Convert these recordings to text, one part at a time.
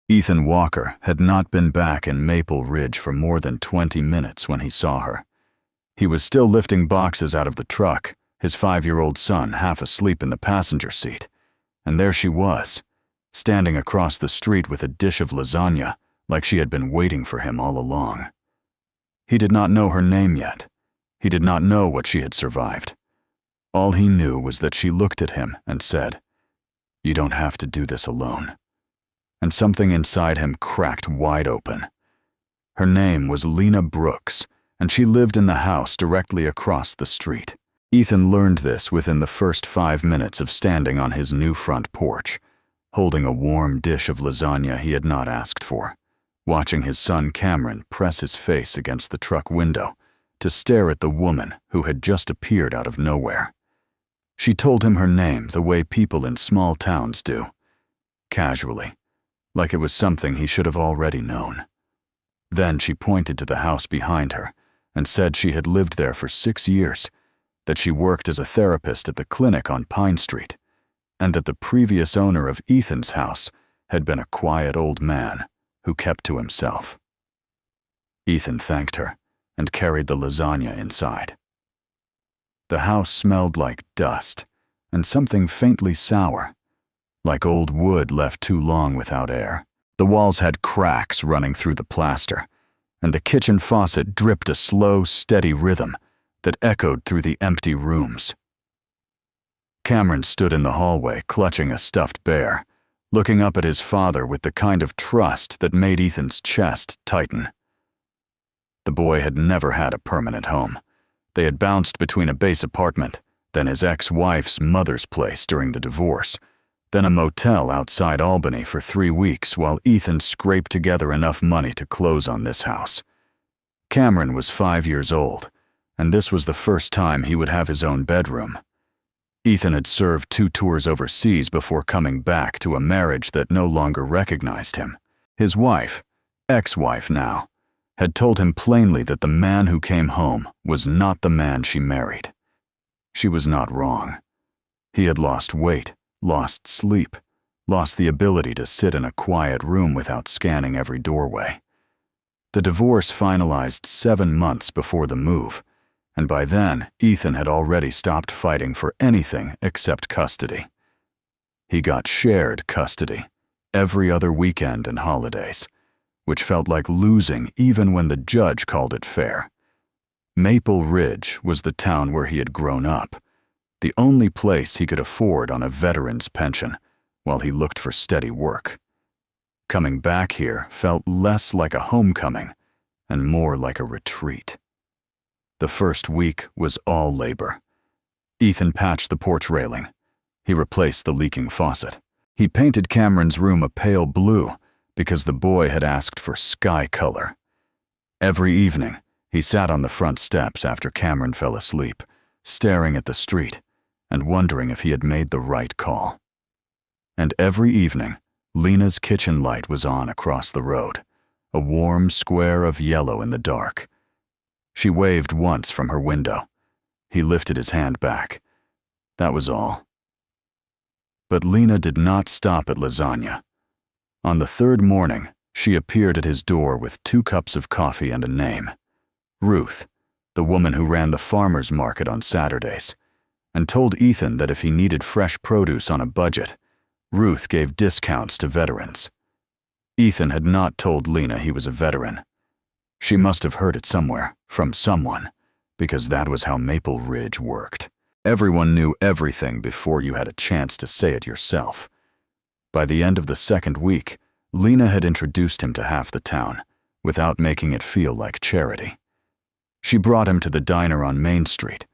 Ethan Walker had not been back in Maple Ridge for more than 20 minutes when he saw her. He was still lifting boxes out of the truck, his 5-year-old son half asleep in the passenger seat. And there she was, standing across the street with a dish of lasagna, like she had been waiting for him all along. He did not know her name yet. He did not know what she had survived. All he knew was that she looked at him and said, "You don't have to do this alone." And something inside him cracked wide open. Her name was Lena Brooks, and she lived in the house directly across the street. Ethan learned this within the first 5 minutes of standing on his new front porch, holding a warm dish of lasagna he had not asked for, watching his son Cameron press his face against the truck window to stare at the woman who had just appeared out of nowhere. She told him her name the way people in small towns do, casually, like it was something he should have already known. Then she pointed to the house behind her and said she had lived there for 6 years, that she worked as a therapist at the clinic on Pine Street, and that the previous owner of Ethan's house had been a quiet old man who kept to himself. Ethan thanked her and carried the lasagna inside. The house smelled like dust and something faintly sour, like old wood left too long without air. The walls had cracks running through the plaster, and the kitchen faucet dripped a slow, steady rhythm that echoed through the empty rooms. Cameron stood in the hallway clutching a stuffed bear, looking up at his father with the kind of trust that made Ethan's chest tighten. The boy had never had a permanent home. They had bounced between a base apartment, then his ex-wife's mother's place during the divorce, then a motel outside Albany for 3 weeks while Ethan scraped together enough money to close on this house. Cameron was 5 years old, and this was the first time he would have his own bedroom. Ethan had served 2 tours overseas before coming back to a marriage that no longer recognized him. His wife, ex-wife now, had told him plainly that the man who came home was not the man she married. She was not wrong. He had lost weight, lost sleep, lost the ability to sit in a quiet room without scanning every doorway. The divorce finalized 7 months before the move, and by then Ethan had already stopped fighting for anything except custody. He got shared custody every other weekend and holidays, which felt like losing even when the judge called it fair. Maple Ridge was the town where he had grown up, the only place he could afford on a veteran's pension while he looked for steady work. Coming back here felt less like a homecoming and more like a retreat. The first week was all labor. Ethan patched the porch railing. He replaced the leaking faucet. He painted Cameron's room a pale blue because the boy had asked for sky color. Every evening, he sat on the front steps after Cameron fell asleep, staring at the street and wondering if he had made the right call. And every evening, Lena's kitchen light was on across the road, a warm square of yellow in the dark. She waved once from her window. He lifted his hand back. That was all. But Lena did not stop at lasagna. On the 3rd morning, she appeared at his door with 2 cups of coffee and a name. Ruth, the woman who ran the farmer's market on Saturdays, and told Ethan that if he needed fresh produce on a budget, Ruth gave discounts to veterans. Ethan had not told Lena he was a veteran. She must have heard it somewhere, from someone, because that was how Maple Ridge worked. Everyone knew everything before you had a chance to say it yourself. By the end of the 2nd week, Lena had introduced him to half the town, without making it feel like charity. She brought him to the diner on Main Street,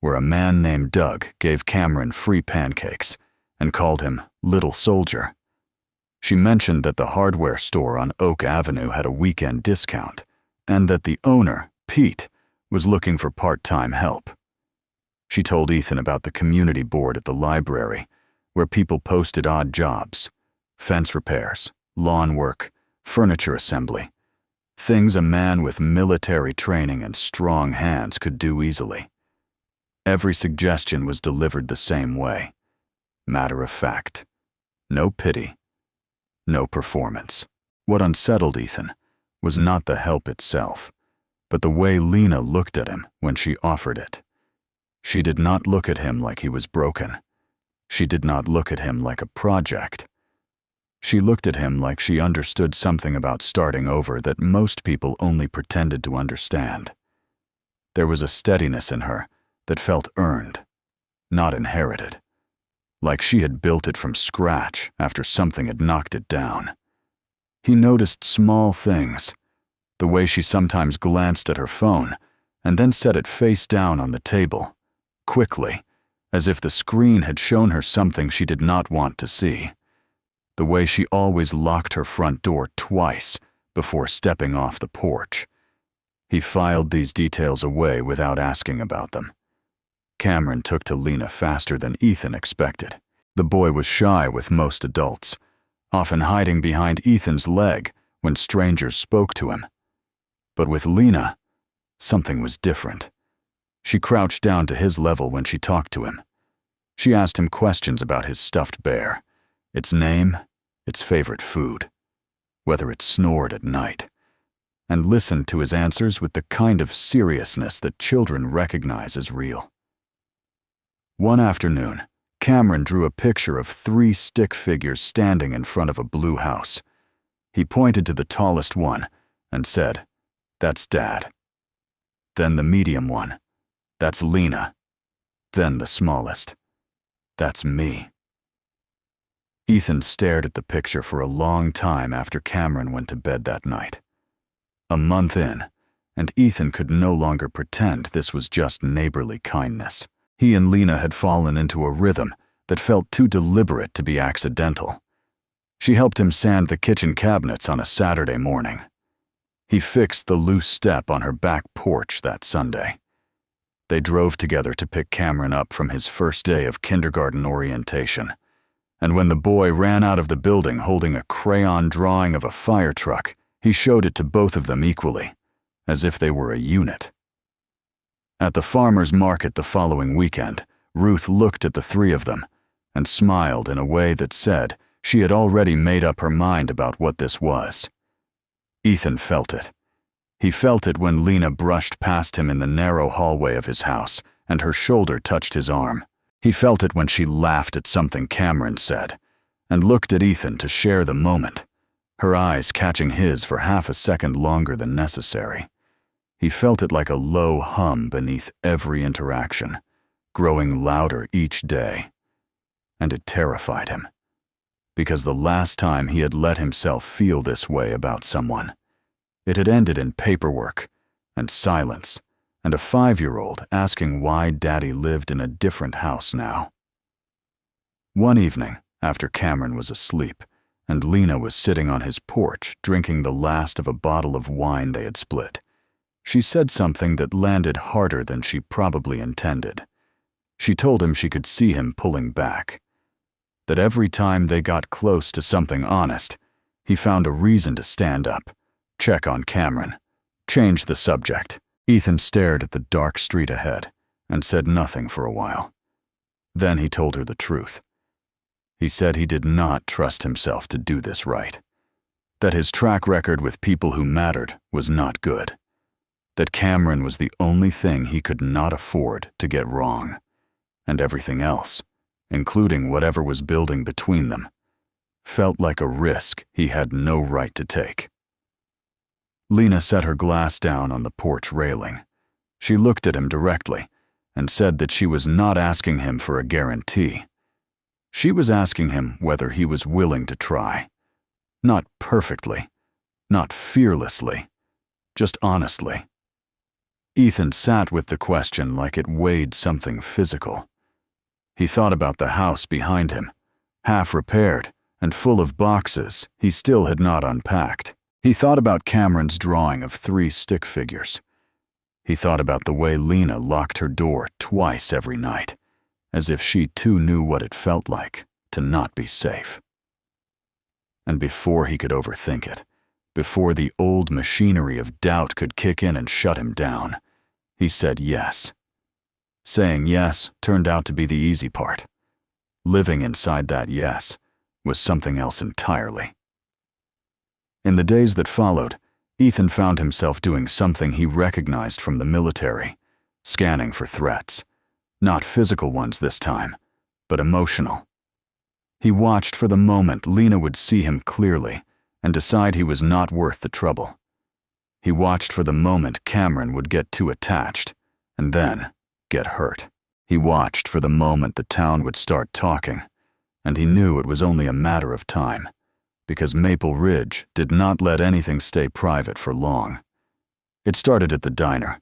where a man named Doug gave Cameron free pancakes and called him Little Soldier. She mentioned that the hardware store on Oak Avenue had a weekend discount, and that the owner, Pete, was looking for part-time help. She told Ethan about the community board at the library, where people posted odd jobs, fence repairs, lawn work, furniture assembly, things a man with military training and strong hands could do easily. Every suggestion was delivered the same way. Matter of fact. No pity. No performance. What unsettled Ethan was not the help itself, but the way Lena looked at him when she offered it. She did not look at him like he was broken. She did not look at him like a project. She looked at him like she understood something about starting over that most people only pretended to understand. There was a steadiness in her that felt earned, not inherited, like she had built it from scratch after something had knocked it down. He noticed small things, the way she sometimes glanced at her phone and then set it face down on the table, quickly, as if the screen had shown her something she did not want to see. The way she always locked her front door twice before stepping off the porch. He filed these details away without asking about them. Cameron took to Lena faster than Ethan expected. The boy was shy with most adults, often hiding behind Ethan's leg when strangers spoke to him. But with Lena, something was different. She crouched down to his level when she talked to him. She asked him questions about his stuffed bear, its name, its favorite food, whether it snored at night, and listened to his answers with the kind of seriousness that children recognize as real. One afternoon, Cameron drew a picture of 3 stick figures standing in front of a blue house. He pointed to the tallest one and said, "That's Dad." Then the medium one, "That's Lena." Then the smallest, "That's me." Ethan stared at the picture for a long time after Cameron went to bed that night. A month in, and Ethan could no longer pretend this was just neighborly kindness. He and Lena had fallen into a rhythm that felt too deliberate to be accidental. She helped him sand the kitchen cabinets on a Saturday morning. He fixed the loose step on her back porch that Sunday. They drove together to pick Cameron up from his first day of kindergarten orientation. And when the boy ran out of the building holding a crayon drawing of a fire truck, he showed it to both of them equally, as if they were a unit. At the farmer's market the following weekend, Ruth looked at the 3 of them and smiled in a way that said she had already made up her mind about what this was. Ethan felt it. He felt it when Lena brushed past him in the narrow hallway of his house and her shoulder touched his arm. He felt it when she laughed at something Cameron said and looked at Ethan to share the moment, her eyes catching his for half a second longer than necessary. He felt it like a low hum beneath every interaction, growing louder each day. And it terrified him, because the last time he had let himself feel this way about someone, it had ended in paperwork and silence and a 5-year-old asking why Daddy lived in a different house now. One evening, after Cameron was asleep, and Lena was sitting on his porch drinking the last of a bottle of wine they had split, she said something that landed harder than she probably intended. She told him she could see him pulling back, that every time they got close to something honest, he found a reason to stand up, check on Cameron, change the subject. Ethan stared at the dark street ahead and said nothing for a while. Then he told her the truth. He said he did not trust himself to do this right, that his track record with people who mattered was not good, that Cameron was the only thing he could not afford to get wrong, and everything else, including whatever was building between them, felt like a risk he had no right to take. Lena set her glass down on the porch railing. She looked at him directly and said that she was not asking him for a guarantee. She was asking him whether he was willing to try. Not perfectly, not fearlessly, just honestly. Ethan sat with the question like it weighed something physical. He thought about the house behind him, half repaired and full of boxes he still had not unpacked. He thought about Cameron's drawing of 3 stick figures. He thought about the way Lena locked her door twice every night, as if she too knew what it felt like to not be safe. And before he could overthink it, before the old machinery of doubt could kick in and shut him down, he said yes. Saying yes turned out to be the easy part. Living inside that yes was something else entirely. In the days that followed, Ethan found himself doing something he recognized from the military, scanning for threats. Not physical ones this time, but emotional. He watched for the moment Lena would see him clearly and decide he was not worth the trouble. He watched for the moment Cameron would get too attached and then get hurt. He watched for the moment the town would start talking, and he knew it was only a matter of time, because Maple Ridge did not let anything stay private for long. It started at the diner.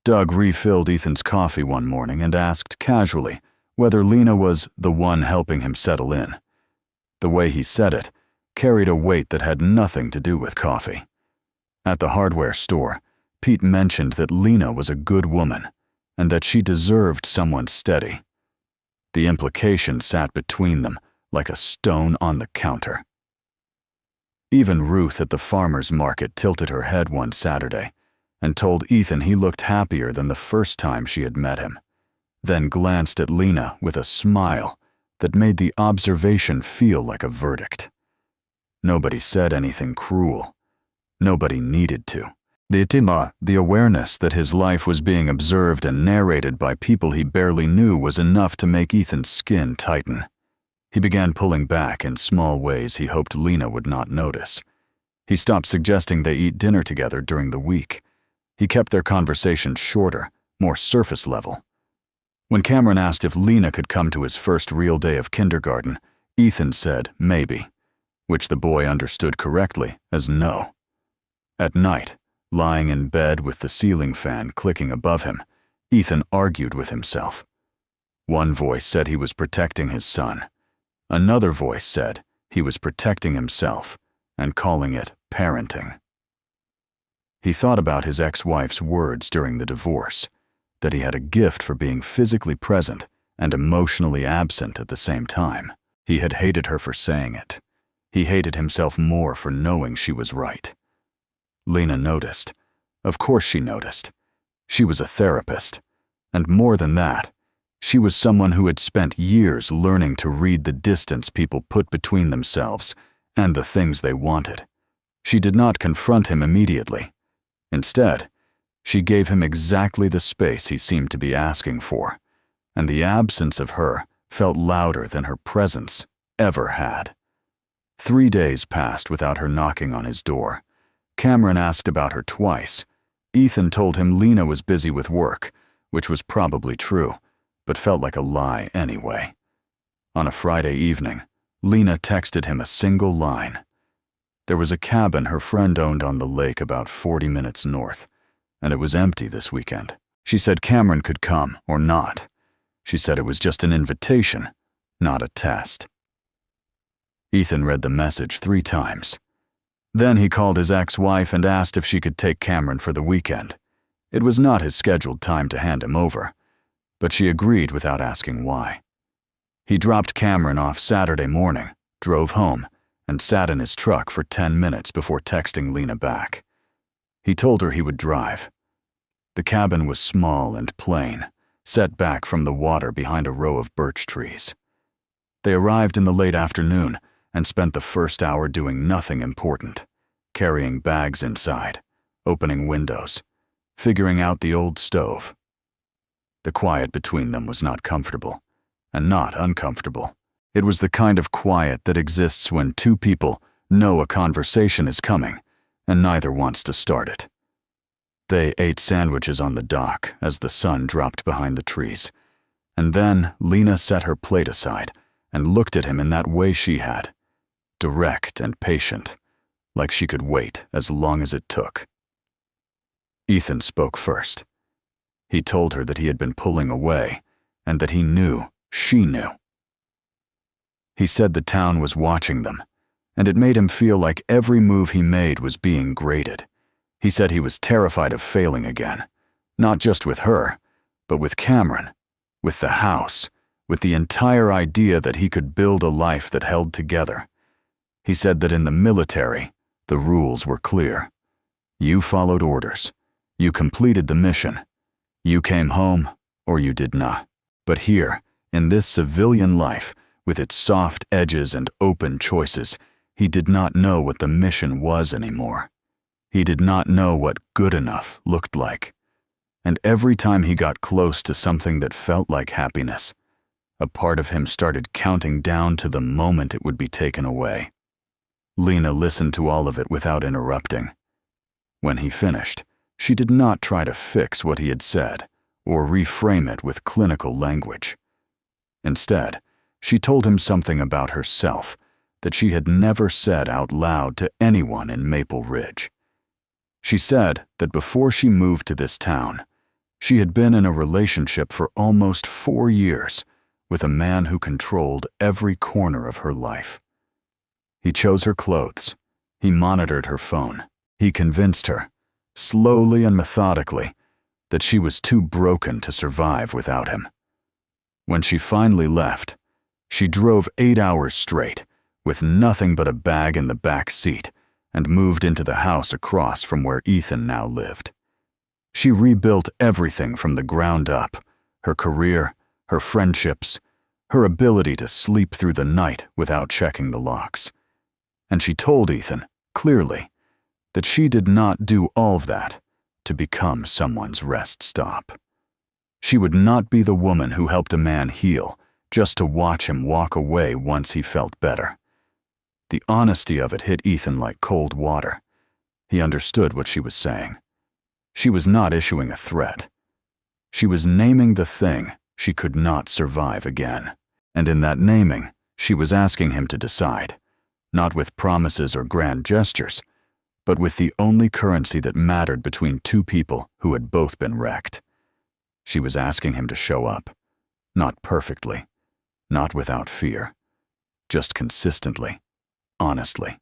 Doug refilled Ethan's coffee one morning and asked casually whether Lena was the one helping him settle in. The way he said it carried a weight that had nothing to do with coffee. At the hardware store, Pete mentioned that Lena was a good woman and that she deserved someone steady. The implication sat between them like a stone on the counter. Even Ruth at the farmer's market tilted her head one Saturday and told Ethan he looked happier than the first time she had met him, then glanced at Lena with a smile that made the observation feel like a verdict. Nobody said anything cruel. Nobody needed to. The awareness that his life was being observed and narrated by people he barely knew was enough to make Ethan's skin tighten. He began pulling back in small ways he hoped Lena would not notice. He stopped suggesting they eat dinner together during the week. He kept their conversation shorter, more surface level. When Cameron asked if Lena could come to his first real day of kindergarten, Ethan said maybe, which the boy understood correctly as no. At night, lying in bed with the ceiling fan clicking above him, Ethan argued with himself. One voice said he was protecting his son. Another voice said he was protecting himself and calling it parenting. He thought about his ex-wife's words during the divorce, that he had a gift for being physically present and emotionally absent at the same time. He had hated her for saying it. He hated himself more for knowing she was right. Lena noticed. Of course she noticed. She was a therapist. And more than that, she was someone who had spent years learning to read the distance people put between themselves and the things they wanted. She did not confront him immediately. Instead, she gave him exactly the space he seemed to be asking for, and the absence of her felt louder than her presence ever had. 3 days passed without her knocking on his door. Cameron asked about her twice. Ethan told him Lena was busy with work, which was probably true, but felt like a lie anyway. On a Friday evening, Lena texted him a single line. There was a cabin her friend owned on the lake about 40 minutes north, and it was empty this weekend. She said Cameron could come or not. She said it was just an invitation, not a test. Ethan read the message 3 times. Then he called his ex-wife and asked if she could take Cameron for the weekend. It was not his scheduled time to hand him over, but she agreed without asking why. He dropped Cameron off Saturday morning, drove home, and sat in his truck for 10 minutes before texting Lena back. He told her he would drive. The cabin was small and plain, set back from the water behind a row of birch trees. They arrived in the late afternoon and spent the first hour doing nothing important, carrying bags inside, opening windows, figuring out the old stove. The quiet between them was not comfortable, and not uncomfortable. It was the kind of quiet that exists when 2 people know a conversation is coming, and neither wants to start it. They ate sandwiches on the dock as the sun dropped behind the trees, and then Lena set her plate aside and looked at him in that way she had, direct and patient, like she could wait as long as it took. Ethan spoke first. He told her that he had been pulling away and that he knew she knew. He said the town was watching them, and it made him feel like every move he made was being graded. He said he was terrified of failing again, not just with her, but with Cameron, with the house, with the entire idea that he could build a life that held together. He said that in the military, the rules were clear. You followed orders. You completed the mission. You came home, or you did not. But here, in this civilian life, with its soft edges and open choices, He did not know what the mission was anymore. He did not know what good enough looked like. And every time he got close to something that felt like happiness, a part of him started counting down to the moment it would be taken away. Lena listened to all of it without interrupting. When he finished, she did not try to fix what he had said or reframe it with clinical language. Instead, she told him something about herself that she had never said out loud to anyone in Maple Ridge. She said that before she moved to this town, she had been in a relationship for almost 4 years with a man who controlled every corner of her life. He chose her clothes. He monitored her phone. He convinced her, slowly and methodically, that she was too broken to survive without him. When she finally left, she drove 8 hours straight, with nothing but a bag in the back seat, and moved into the house across from where Ethan now lived. She rebuilt everything from the ground up: her career, her friendships, her ability to sleep through the night without checking the locks. And she told Ethan, clearly, that she did not do all of that to become someone's rest stop. She would not be the woman who helped a man heal just to watch him walk away once he felt better. The honesty of it hit Ethan like cold water. He understood what she was saying. She was not issuing a threat. She was naming the thing she could not survive again. And in that naming, she was asking him to decide, not with promises or grand gestures, but with the only currency that mattered between two people who had both been wrecked. She was asking him to show up, not perfectly, not without fear, just consistently, honestly,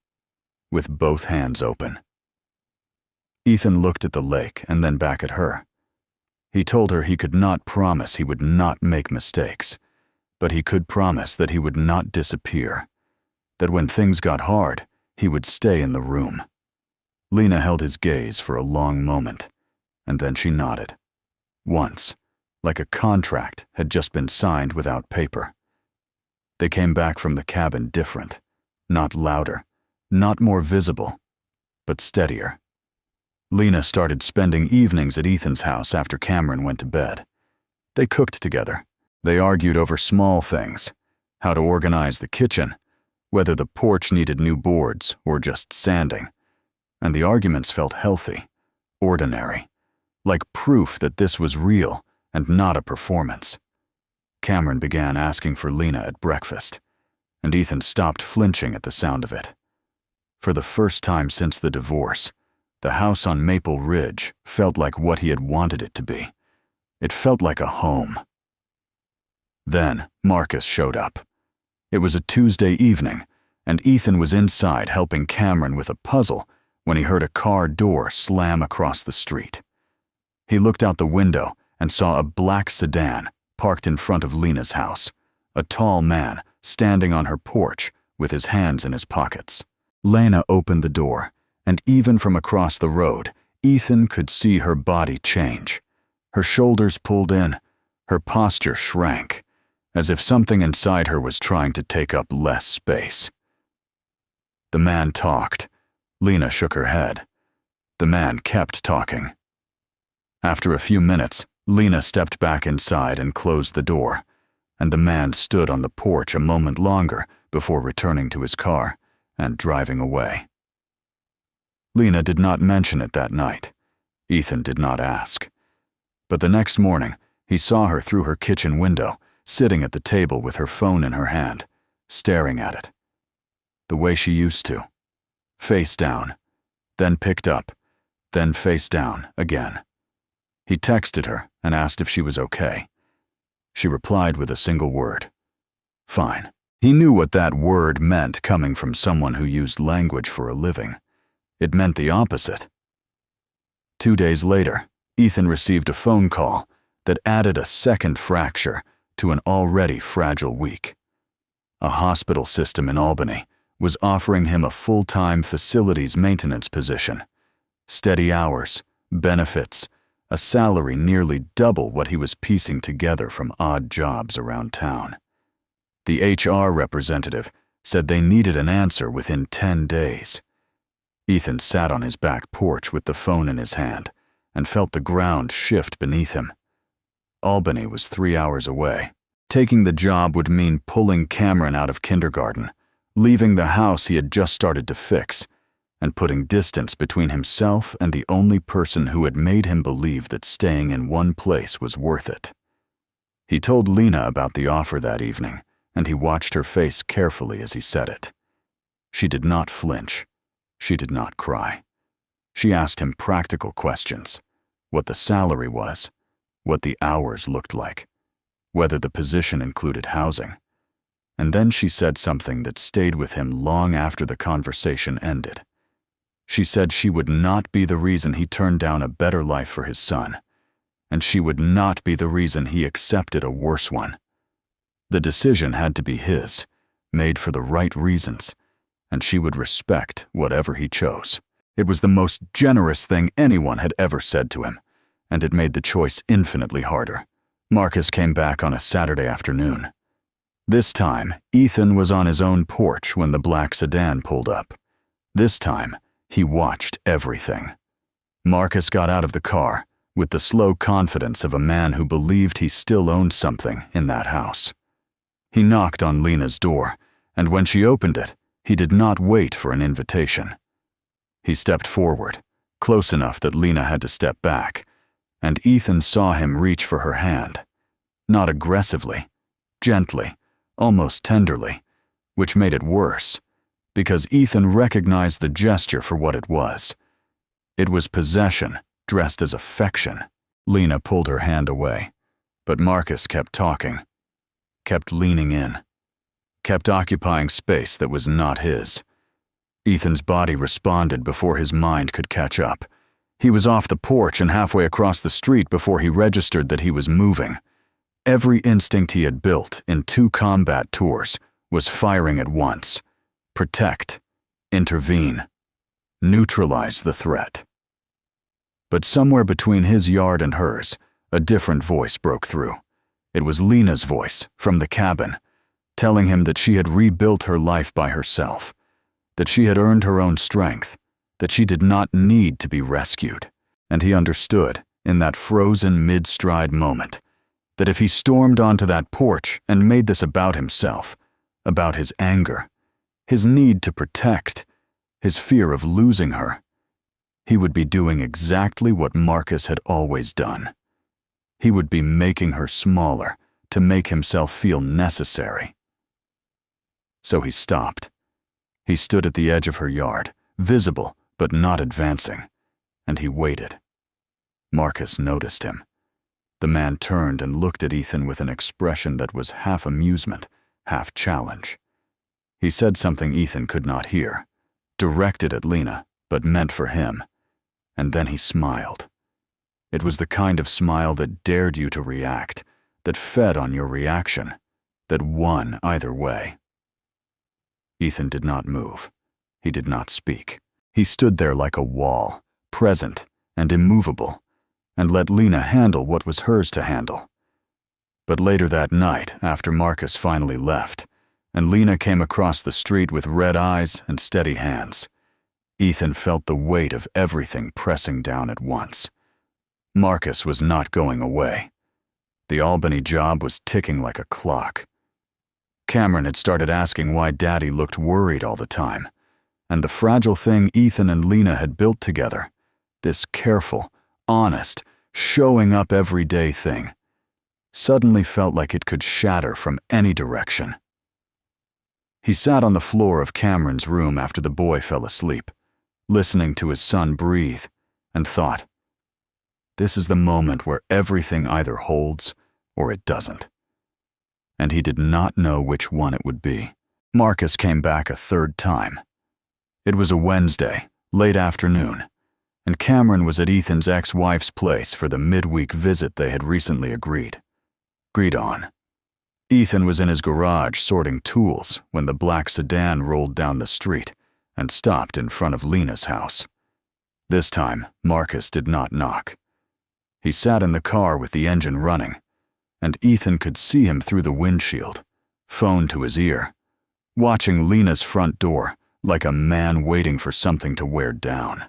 with both hands open. Ethan looked at the lake and then back at her. He told her he could not promise he would not make mistakes, but he could promise that he would not disappear, that when things got hard, he would stay in the room. Lena held his gaze for a long moment, and then she nodded. Once, like a contract had just been signed without paper. They came back from the cabin different, not louder, not more visible, but steadier. Lena started spending evenings at Ethan's house after Cameron went to bed. They cooked together. They argued over small things: how to organize the kitchen, whether the porch needed new boards or just sanding. And the arguments felt healthy, ordinary, like proof that this was real and not a performance. Cameron began asking for Lena at breakfast, and Ethan stopped flinching at the sound of it. For the first time since the divorce, the house on Maple Ridge felt like what he had wanted it to be. It felt like a home. Then Marcus showed up. It was a Tuesday evening, and Ethan was inside helping Cameron with a puzzle when he heard a car door slam across the street. He looked out the window and saw a black sedan parked in front of Lena's house, a tall man standing on her porch with his hands in his pockets. Lena opened the door, and even from across the road, Ethan could see her body change. Her shoulders pulled in, her posture shrank, as if something inside her was trying to take up less space. The man talked. Lena shook her head. The man kept talking. After a few minutes, Lena stepped back inside and closed the door, and the man stood on the porch a moment longer before returning to his car and driving away. Lena did not mention it that night. Ethan did not ask. But the next morning, he saw her through her kitchen window, sitting at the table with her phone in her hand, staring at it. The way she used to. Face down, then picked up, then face down again. He texted her and asked if she was okay. She replied with a single word: fine. He knew what that word meant coming from someone who used language for a living. It meant the opposite. 2 days later, Ethan received a phone call that added a second fracture to an already fragile week. A hospital system in Albany was offering him a full-time facilities maintenance position. Steady hours, benefits, a salary nearly double what he was piecing together from odd jobs around town. The HR representative said they needed an answer within 10 days. Ethan sat on his back porch with the phone in his hand and felt the ground shift beneath him. Albany was 3 hours away. Taking the job would mean pulling Cameron out of kindergarten, leaving the house he had just started to fix, and putting distance between himself and the only person who had made him believe that staying in one place was worth it. He told Lena about the offer that evening, and he watched her face carefully as he said it. She did not flinch. She did not cry. She asked him practical questions: what the salary was, what the hours looked like, whether the position included housing. And then she said something that stayed with him long after the conversation ended. She said she would not be the reason he turned down a better life for his son, and she would not be the reason he accepted a worse one. The decision had to be his, made for the right reasons, and she would respect whatever he chose. It was the most generous thing anyone had ever said to him, and it made the choice infinitely harder. Marcus came back on a Saturday afternoon. This time, Ethan was on his own porch when the black sedan pulled up. This time, he watched everything. Marcus got out of the car with the slow confidence of a man who believed he still owned something in that house. He knocked on Lena's door, and when she opened it, he did not wait for an invitation. He stepped forward, close enough that Lena had to step back, and Ethan saw him reach for her hand. Not aggressively, gently, almost tenderly, which made it worse, because Ethan recognized the gesture for what it was. It was possession dressed as affection. Lena pulled her hand away, but Marcus kept talking, kept leaning in, kept occupying space that was not his. Ethan's body responded before his mind could catch up. He was off the porch and halfway across the street before he registered that he was moving. Every instinct he had built in 2 combat tours was firing at once. Protect, intervene, neutralize the threat. But somewhere between his yard and hers, a different voice broke through. It was Lena's voice from the cabin, telling him that she had rebuilt her life by herself, that she had earned her own strength, that she did not need to be rescued. And he understood, in that frozen mid-stride moment, that if he stormed onto that porch and made this about himself, about his anger, his need to protect, his fear of losing her, he would be doing exactly what Marcus had always done. He would be making her smaller to make himself feel necessary. So he stopped. He stood at the edge of her yard, visible but not advancing, and he waited. Marcus noticed him. The man turned and looked at Ethan with an expression that was half amusement, half challenge. He said something Ethan could not hear, directed at Lena, but meant for him, and then he smiled. It was the kind of smile that dared you to react, that fed on your reaction, that won either way. Ethan did not move. He did not speak. He stood there like a wall, present and immovable, and let Lena handle what was hers to handle. But later that night, after Marcus finally left, and Lena came across the street with red eyes and steady hands, Ethan felt the weight of everything pressing down at once. Marcus was not going away. The Albany job was ticking like a clock. Cameron had started asking why Daddy looked worried all the time, and the fragile thing Ethan and Lena had built together, this careful, honest, showing up everyday thing, suddenly felt like it could shatter from any direction. He sat on the floor of Cameron's room after the boy fell asleep, listening to his son breathe, and thought, this is the moment where everything either holds or it doesn't. And he did not know which one it would be. Marcus came back a third time. It was a Wednesday, late afternoon, and Cameron was at Ethan's ex-wife's place for the midweek visit they had recently agreed on. Ethan was in his garage sorting tools when the black sedan rolled down the street and stopped in front of Lena's house. This time, Marcus did not knock. He sat in the car with the engine running, and Ethan could see him through the windshield, phone to his ear, watching Lena's front door like a man waiting for something to wear down.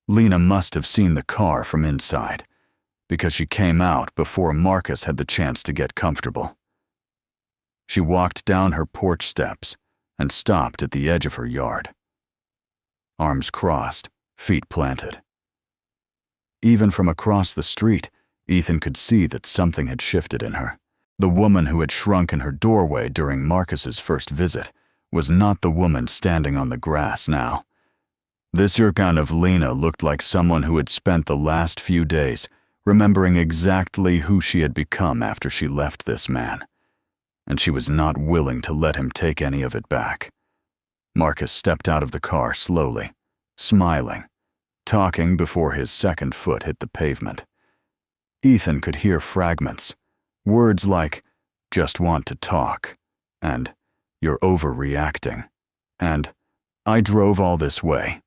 Lena must have seen the car from inside, because she came out before Marcus had the chance to get comfortable. She walked down her porch steps and stopped at the edge of her yard. Arms crossed, feet planted. Even from across the street, Ethan could see that something had shifted in her. The woman who had shrunk in her doorway during Marcus's first visit was not the woman standing on the grass now. This version of Lena looked like someone who had spent the last few days remembering exactly who she had become after she left this man, and she was not willing to let him take any of it back. Marcus stepped out of the car slowly, smiling, talking before his second foot hit the pavement. Ethan could hear fragments, words like, "just want to talk," and "you're overreacting," and "I drove all this way."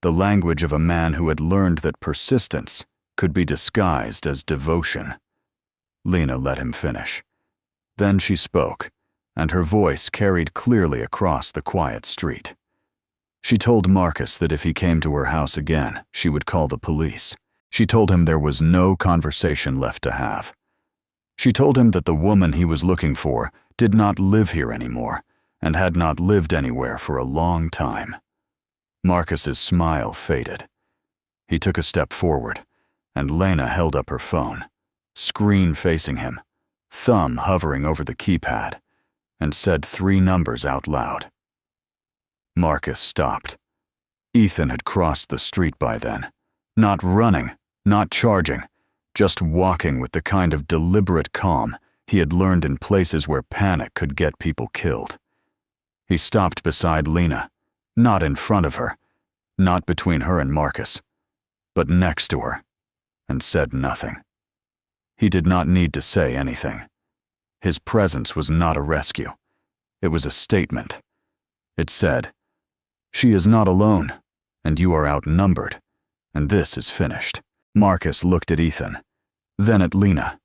The language of a man who had learned that persistence could be disguised as devotion. Lena let him finish. Then she spoke, and her voice carried clearly across the quiet street. She told Marcus that if he came to her house again, she would call the police. She told him there was no conversation left to have. She told him that the woman he was looking for did not live here anymore and had not lived anywhere for a long time. Marcus's smile faded. He took a step forward, and Lena held up her phone, screen facing him, thumb hovering over the keypad, and said 3 numbers out loud. Marcus stopped. Ethan had crossed the street by then, not running, not charging, just walking with the kind of deliberate calm he had learned in places where panic could get people killed. He stopped beside Lena, not in front of her, not between her and Marcus, but next to her, and said nothing. He did not need to say anything. His presence was not a rescue. It was a statement. It said, "She is not alone, and you are outnumbered, and this is finished." Marcus looked at Ethan, then at Lena,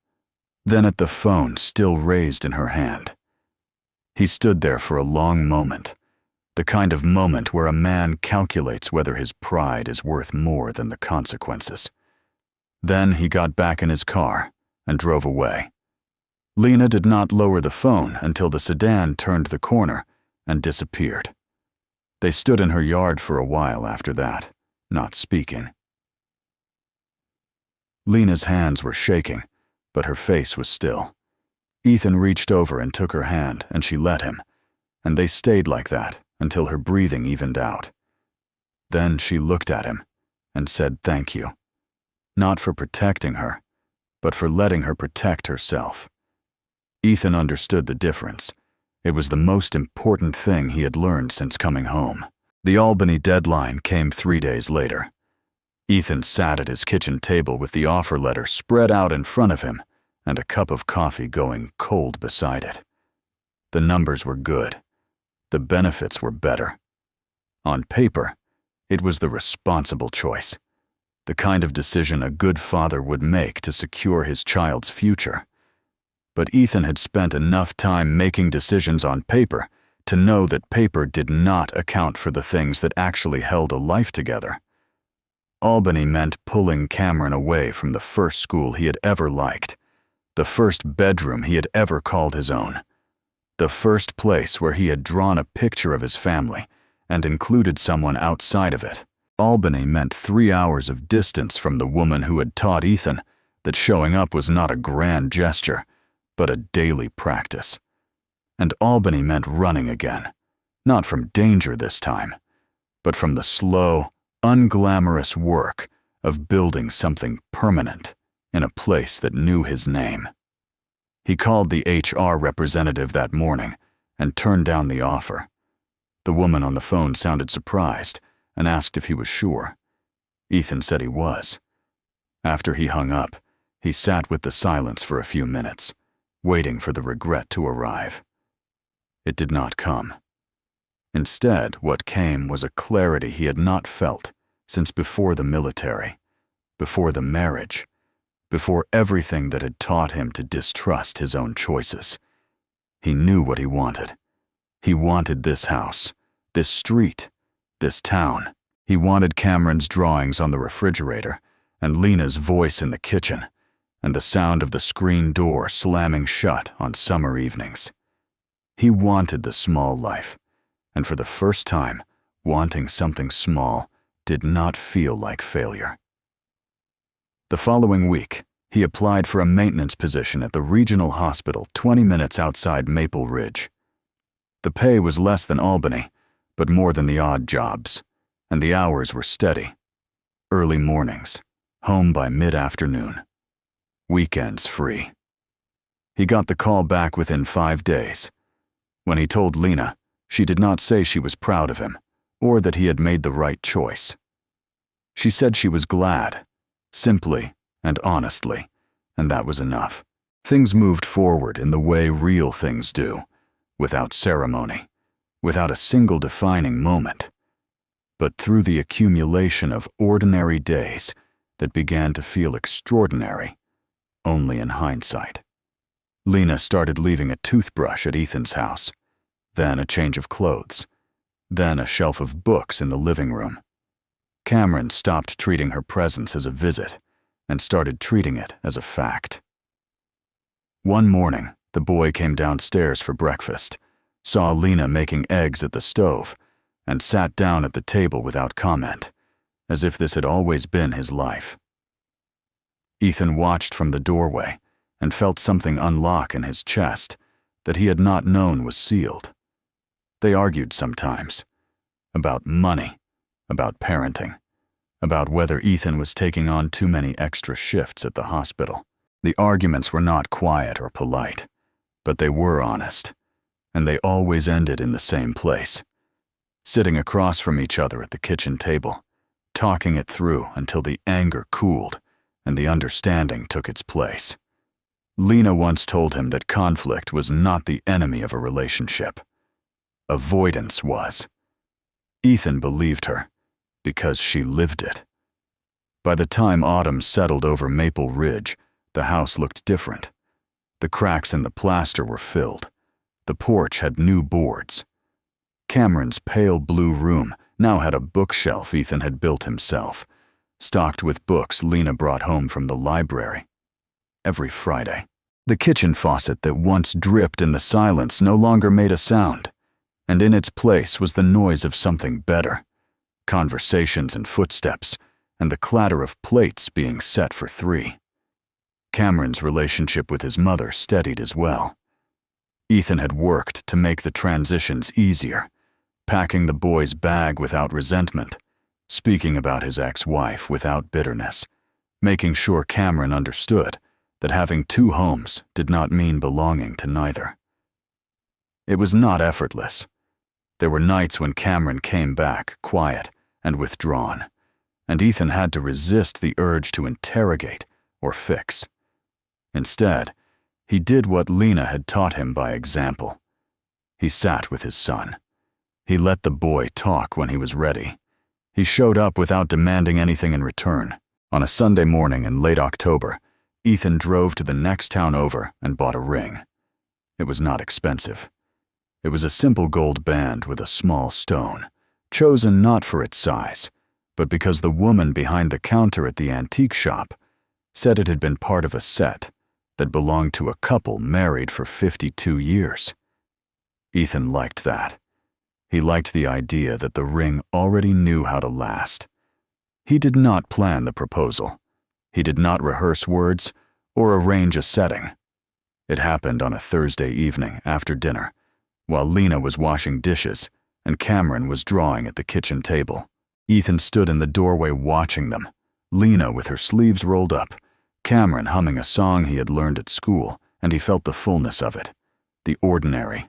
then at the phone still raised in her hand. He stood there for a long moment, the kind of moment where a man calculates whether his pride is worth more than the consequences. Then he got back in his car and drove away. Lena did not lower the phone until the sedan turned the corner and disappeared. They stood in her yard for a while after that, not speaking. Lena's hands were shaking, but her face was still. Ethan reached over and took her hand, and she let him, and they stayed like that until her breathing evened out. Then she looked at him and said thank you, not for protecting her, but for letting her protect herself. Ethan understood the difference. It was the most important thing he had learned since coming home. The Albany deadline came 3 days later. Ethan sat at his kitchen table with the offer letter spread out in front of him and a cup of coffee going cold beside it. The numbers were good. The benefits were better. On paper, it was the responsible choice, the kind of decision a good father would make to secure his child's future. But Ethan had spent enough time making decisions on paper to know that paper did not account for the things that actually held a life together. Albany meant pulling Cameron away from the first school he had ever liked, the first bedroom he had ever called his own, the first place where he had drawn a picture of his family and included someone outside of it. Albany meant 3 hours of distance from the woman who had taught Ethan that showing up was not a grand gesture, but a daily practice. And Albany meant running again, not from danger this time, but from the slow, unglamorous work of building something permanent in a place that knew his name. He called the HR representative that morning and turned down the offer. The woman on the phone sounded surprised and asked if he was sure. Ethan said he was. After he hung up, he sat with the silence for a few minutes, waiting for the regret to arrive. It did not come. Instead, what came was a clarity he had not felt since before the military, before the marriage, before everything that had taught him to distrust his own choices. He knew what he wanted. He wanted this house, this street, this town. He wanted Cameron's drawings on the refrigerator, and Lena's voice in the kitchen, and the sound of the screen door slamming shut on summer evenings. He wanted the small life, and for the first time, wanting something small did not feel like failure. The following week, he applied for a maintenance position at the regional hospital 20 minutes outside Maple Ridge. The pay was less than Albany, but more than the odd jobs, and the hours were steady. Early mornings, home by mid-afternoon. Weekends free. He got the call back within 5 days. When he told Lena, she did not say she was proud of him, or that he had made the right choice. She said she was glad, simply and honestly, and that was enough. Things moved forward in the way real things do, without ceremony, without a single defining moment, but through the accumulation of ordinary days that began to feel extraordinary, only in hindsight. Lena started leaving a toothbrush at Ethan's house, then a change of clothes, then a shelf of books in the living room. Cameron stopped treating her presence as a visit and started treating it as a fact. One morning, the boy came downstairs for breakfast, saw Lena making eggs at the stove, and sat down at the table without comment, as if this had always been his life. Ethan watched from the doorway and felt something unlock in his chest that he had not known was sealed. They argued sometimes, about money, about parenting, about whether Ethan was taking on too many extra shifts at the hospital. The arguments were not quiet or polite, but they were honest, and they always ended in the same place, sitting across from each other at the kitchen table, talking it through until the anger cooled and the understanding took its place. Lena once told him that conflict was not the enemy of a relationship. Avoidance was. Ethan believed her, because she lived it. By the time autumn settled over Maple Ridge, the house looked different. The cracks in the plaster were filled. The porch had new boards. Cameron's pale blue room now had a bookshelf Ethan had built himself, stocked with books Lena brought home from the library every Friday. The kitchen faucet that once dripped in the silence no longer made a sound, and in its place was the noise of something better, conversations and footsteps, and the clatter of plates being set for 3. Cameron's relationship with his mother steadied as well. Ethan had worked to make the transitions easier, packing the boy's bag without resentment, speaking about his ex-wife without bitterness, making sure Cameron understood that having 2 homes did not mean belonging to neither. It was not effortless. There were nights when Cameron came back quiet and withdrawn, and Ethan had to resist the urge to interrogate or fix. Instead, he did what Lena had taught him by example. He sat with his son. He let the boy talk when he was ready. He showed up without demanding anything in return. On a Sunday morning in late October, Ethan drove to the next town over and bought a ring. It was not expensive. It was a simple gold band with a small stone, chosen not for its size, but because the woman behind the counter at the antique shop said it had been part of a set that belonged to a couple married for 52 years. Ethan liked that. He liked the idea that the ring already knew how to last. He did not plan the proposal. He did not rehearse words or arrange a setting. It happened on a Thursday evening after dinner, while Lena was washing dishes and Cameron was drawing at the kitchen table. Ethan stood in the doorway watching them, Lena with her sleeves rolled up, Cameron humming a song he had learned at school, and he felt the fullness of it, the ordinary,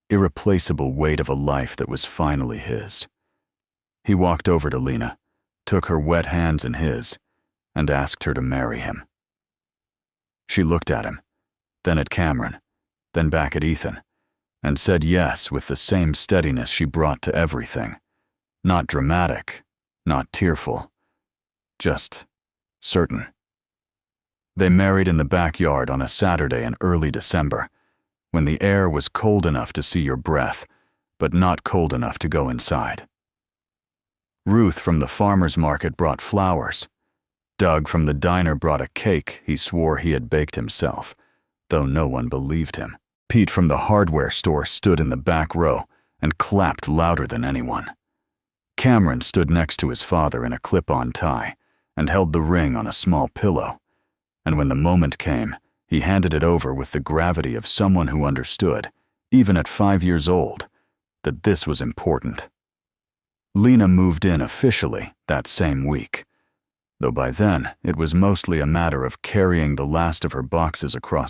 irreplaceable weight of a life that was finally his. He walked over to Lena, took her wet hands in his, and asked her to marry him. She looked at him, then at Cameron, then back at Ethan, and said yes with the same steadiness she brought to everything. Not dramatic, not tearful, just certain. They married in the backyard on a Saturday in early December, when the air was cold enough to see your breath, but not cold enough to go inside. Ruth from the farmer's market brought flowers. Doug from the diner brought a cake he swore he had baked himself, though no one believed him. Pete from the hardware store stood in the back row and clapped louder than anyone. Cameron stood next to his father in a clip-on tie and held the ring on a small pillow, and when the moment came, he handed it over with the gravity of someone who understood, even at 5 years old, that this was important. Lena moved in officially that same week, though by then it was mostly a matter of carrying the last of her boxes across